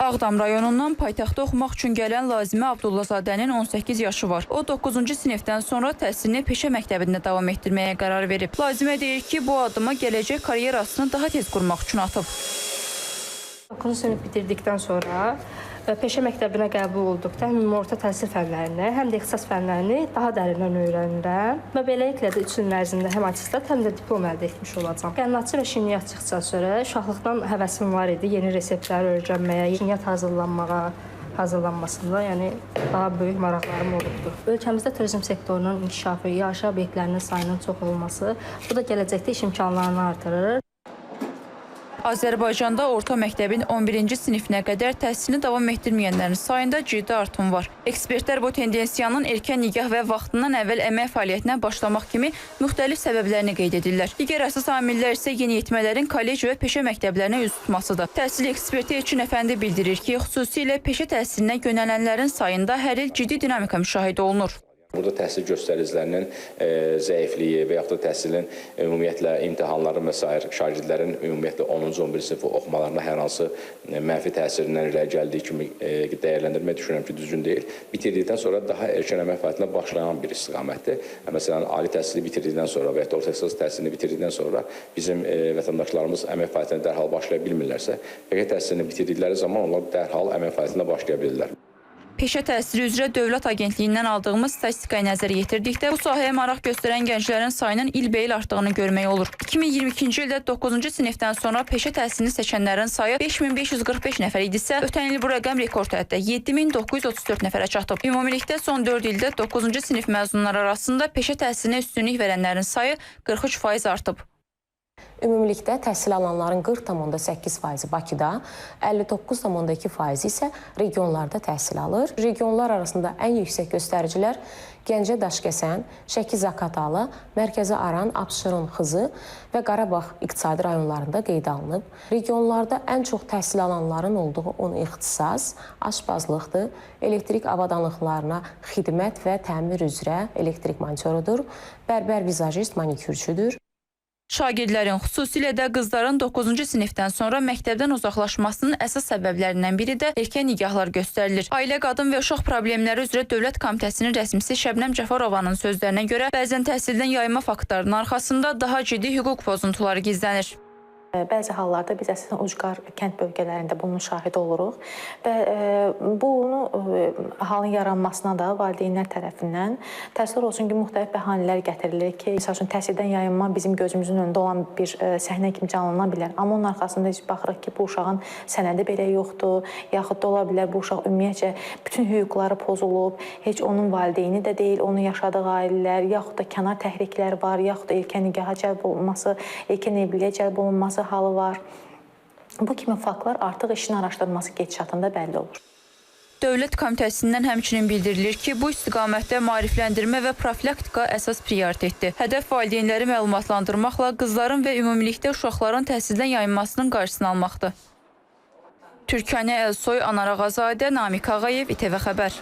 Ağdam rayonundan paytaxta oxumaq üçün gələn Lazimə Abdullazadənin 18 yaşı var. O 9-cu sinifdən sonra təhsilini peşə məktəbində davam etdirməyə qərar verib. Lazimə deyir ki, bu adıma gələcək karyerasını daha tez qurmaq üçün atıb. 9-cu sinif bitirdikdən sonra peşə məktəbinə qəbul olduqda həm orta təhsil fənlərini, həm də ixtisas fənlərini daha dərindən öyrənirəm və beləliklə də 3 il ərzində həm attestat, həm də diplom əldə etmiş olacağam. Qənnatçı və şirniyyat çıxdıqdan sonra uşaqlıqdan həvəsim var idi yeni reseptləri öyrənməyə, şirniyyat hazırlanmasında, yəni daha böyük maraqlarım olubdu. Ölkəmizdə turizm sektorunun inkişafı, yaşayış obyektlərinin sayının çox olması, bu da gələcəkdə iş imkanlarını artırır. Azərbaycanda orta məktəbin 11-ci sinifinə qədər təhsilini davam etdirməyənlərin sayında ciddi artım var. Ekspertlər bu tendensiyanın erkən nigah və vaxtından əvvəl əmək fəaliyyətinə başlamaq kimi müxtəlif səbəblərini qeyd edirlər. Digər əsas amillər isə yeniyetmələrin kollec və peşə məktəblərinə üz tutmasıdır. Təhsil eksperti Elçin Əfəndi bildirir ki, xüsusilə peşə təhsilinə yönələnlərin sayında hər il ciddi dinamika müşahidə olunur. Burada təhsil göstəricilərinin zəifliyi və yaxud da təhsilin ümumiyyətlə imtahanları və s. şagirdlərin ümumiyyətlə 10-cu 11-ci sinif oxumalarına hər hansı mənfi təsirindən irəli gəldiyi kimi dəyərləndirmək düşünürəm ki, düzgün deyil. Bitirdikdən sonra daha erkən əmək fəaliyyətinə başlayan bir istiqamətdir. Məsələn, ali təhsili bitirdikdən sonra və ya orta ixtisas təhsilini bitirdikdən sonra bizim vətəndaşlarımız əmək fəaliyyətinə dərhal başlaya bilmirlərsə, peşə təhsilini bitirdikləri zaman onlar dərhal əmək fəaliyyətinə başlaya bilirlər. Peşə təhsili üzrə Dövlət Agentliyindən aldığımız statistikaya nəzər yetirdikdə bu sahəyə maraq göstərən gənclərin sayının ilbəil artdığını görmək olur. 2022-ci ildə 9-cu sinifdən sonra peşə təhsilini seçənlərin sayı 5545 nəfər idisə, ötən il bu rəqəm rekord həddə 7934 nəfərə çatıb. Ümumilikdə son 4 ildə 9-cu sinif məzunları arasında peşə təhsilinə üstünlük verənlərin sayı 43% artıb. Ümumilikdə təhsil alanların 40,8% Bakıda, 59,2% isə regionlarda təhsil alır. Regionlar arasında ən yüksək göstəricilər Gəncə Daşkəsən, Şəki-Zaqatala, Mərkəzi Aran, Abşeron, Xızı və Qarabağ iqtisadi rayonlarında qeydə alınıb. Regionlarda ən çox təhsil alanların olduğu 10 ixtisas, aşbazlıqdır, elektrik avadanlıqlarına xidmət və təmir üzrə elektrik monitorudur, bərbər vizajist manikürçüdür. Şagirdlərin, xüsusilə də qızların 9-cu sinifdən sonra məktəbdən uzaqlaşmasının əsas səbəblərindən biri də erkən nigahlar göstərilir. Ailə, Qadın və Uşaq Problemləri üzrə Dövlət Komitəsinin rəsmisi Şəbnəm Cəfarovanın sözlərinə görə bəzən təhsildən yayma faktlarının arxasında daha ciddi hüquq pozuntuları gizlənir. Bəzi hallarda biz əslində ucqar kənd bölgələrində bunun şahidi oluruq və bunu halın yaranmasına da valideynlər tərəfindən təəssüf olsun ki, müxtəlif bəhanələr gətirilir ki, məsəl üçün təhsildən yayınma bizim gözümüzün önündə olan bir səhnə kimi canlana bilər. Amma onun arxasında biz baxırıq ki, bu uşağın sənədi belə yoxdur, yaxud da ola bilər bu uşaq ümumiyyətcə bütün hüquqları pozulub, heç onun valideyni də deyil, onun yaşadığı ailələr, yaxud da kənar təhriklər var, yaxud da erkən nigaha cəlb olunması, erkən evliliyə cəlb olunması halı var. Bu kimi faktlar artıq işin araşdırılması gedişatında bəlli olur. Dövlət Komitəsindən həmçinin bildirilir ki, bu istiqamətdə maarifləndirmə və profilaktika əsas prioritetdir. Hədəf valideynləri məlumatlandırmaqla qızların və ümumilikdə uşaqların təhsildən yayınmasının qarşısını almaqdır. Türkanə Əlsoy, Anar Ağazadə, Namiq Ağayev, İTV Xəbər.